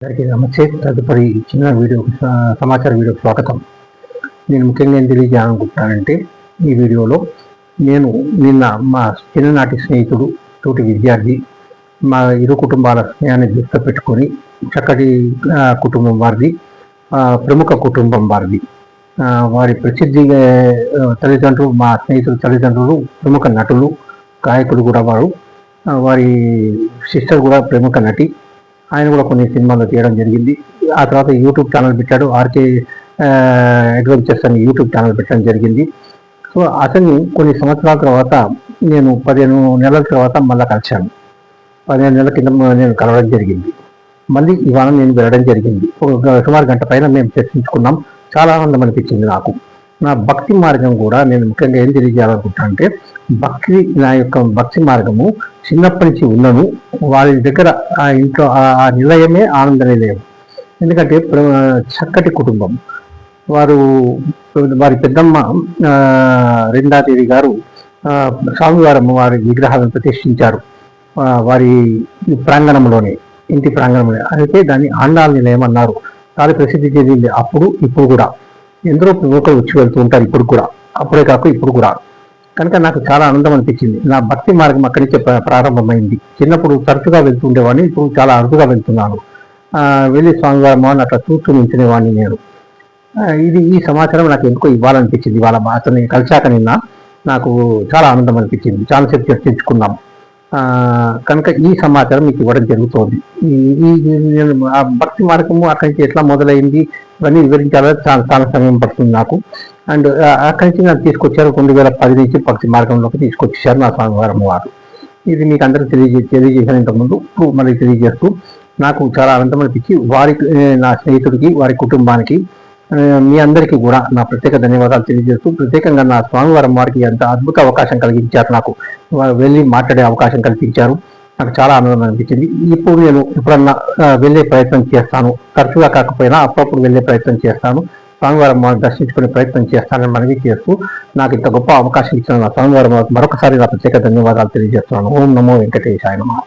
అందరికీ నమస్తే. తదుపరి చిన్న వీడియో సమాచార వీడియో స్వాగతం. నేను ముఖ్యంగా ఏం తెలియజేయాలనుకుంటున్నానంటే, ఈ వీడియోలో నేను నిన్న మా చిన్ననాటి స్నేహితుడు, తోటి విద్యార్థి, మా ఇరు కుటుంబాల స్నేహాన్ని దృష్టిలో పెట్టుకొని చక్కటి కుటుంబం వారిది, ప్రముఖ కుటుంబం వారిది. వారి ప్రసిద్ధి తల్లిదండ్రులు, మా స్నేహితుల తల్లిదండ్రులు ప్రముఖ నటులు, గాయకులు కూడా వారు. వారి సిస్టర్ కూడా ప్రముఖ నటి. ఆయన కూడా కొన్ని సినిమాలు తీయడం జరిగింది. ఆ తర్వాత యూట్యూబ్ ఛానల్ పెట్టాడు. ఆర్కే అడ్వెంచర్స్ అని యూట్యూబ్ ఛానల్ పెట్టడం జరిగింది. సో అతన్ని కొన్ని సంవత్సరాల తర్వాత నేను 15 నెలల తర్వాత మళ్ళీ కలిశాను. 15 నెలల కింద నేను కలవడం జరిగింది. మళ్ళీ ఇవాళ నేను వెళ్ళడం జరిగింది. సుమారు గంట పైన మేము చర్చించుకున్నాం. చాలా ఆనందం అనిపించింది నాకు. నా భక్తి మార్గం కూడా నేను ముఖ్యంగా ఏం తెలియజేయాలనుకుంటున్నా అంటే, నా యొక్క భక్తి మార్గము చిన్నప్పటి నుంచి ఉన్నను. వారి దగ్గర ఆ ఇంట్లో ఆ నిలయమే ఆనంద నిలయం. ఎందుకంటే చక్కటి కుటుంబం. వారి పెద్దమ్మ రెండాదేవి గారు స్వామివారమ్మ వారి విగ్రహాలను ప్రతిష్ఠించారు వారి ప్రాంగణంలోనే, ఇంటి ప్రాంగణంలోనే. అయితే దాన్ని ఆండాల నిలయం అన్నారు. చాలా ప్రసిద్ధి చెందింది అప్పుడు, ఇప్పుడు కూడా. ఎందరో ప్రముఖులు వచ్చి వెళ్తూ ఉంటారు ఇప్పుడు కూడా, అప్పుడే కాక ఇప్పుడు కూడా. కనుక నాకు చాలా ఆనందం అనిపించింది. నా భక్తి మార్గం అక్కడి నుంచే ప్రారంభమైంది. చిన్నప్పుడు తరచుగా వెళ్తుండేవాడిని, ఇప్పుడు చాలా అరుదుగా వెళ్తున్నాను. వెళ్ళి స్వామివారం అట్లా చూస్తూ నించునేవాడిని నేను. ఈ సమాచారం నాకు ఎందుకో ఇవ్వాలనిపించింది. వాళ్ళ అతన్ని కలిశాక నిన్న నాకు చాలా ఆనందం అనిపించింది. చాలాసేపు చర్చించుకున్నాం. కనుక ఈ సమాచారం మీకు ఇవ్వడం జరుగుతోంది. ఆ భక్తి మార్గము అక్కడి నుంచి ఎట్లా మొదలైంది ఇవన్నీ వివరించాలని చాలా సమయం పడుతుంది నాకు. అండ్ అక్కడి నుంచి నాకు తీసుకొచ్చారు 2010 నుంచి భక్తి మార్గంలోకి తీసుకొచ్చేసారు నా స్వామివారం వారు. ఇది మీకు అందరికీ తెలియజేశాను ఇంతకుముందు. మళ్ళీ తెలియజేస్తూ నాకు చాలా ఆనందం అనిపించి నా స్నేహితుడికి, వారి కుటుంబానికి, మీ అందరికీ కూడా నా ప్రత్యేక ధన్యవాదాలు తెలియజేస్తూ, ప్రత్యేకంగా నా స్వామివారం వారికి ఎంత అద్భుత అవకాశం కలిగించారు. నాకు వెళ్ళి మాట్లాడే అవకాశం కల్పించారు. నాకు చాలా ఆనందం అనిపించింది. ఇప్పుడు నేను ఎప్పుడన్నా వెళ్ళే ప్రయత్నం చేస్తాను. తరచుగా కాకపోయినా అప్పుడప్పుడు వెళ్ళే ప్రయత్నం చేస్తాను. స్వామివారం దర్శించుకునే ప్రయత్నం చేస్తానని మనవి చేస్తూ, నాకు ఇంత గొప్ప అవకాశం ఇచ్చిన నా స్వామివారం మరొకసారి నా ప్రత్యేక ధన్యవాదాలు తెలియజేస్తున్నాను. ఓం నమో వెంకటేశాయ నమః.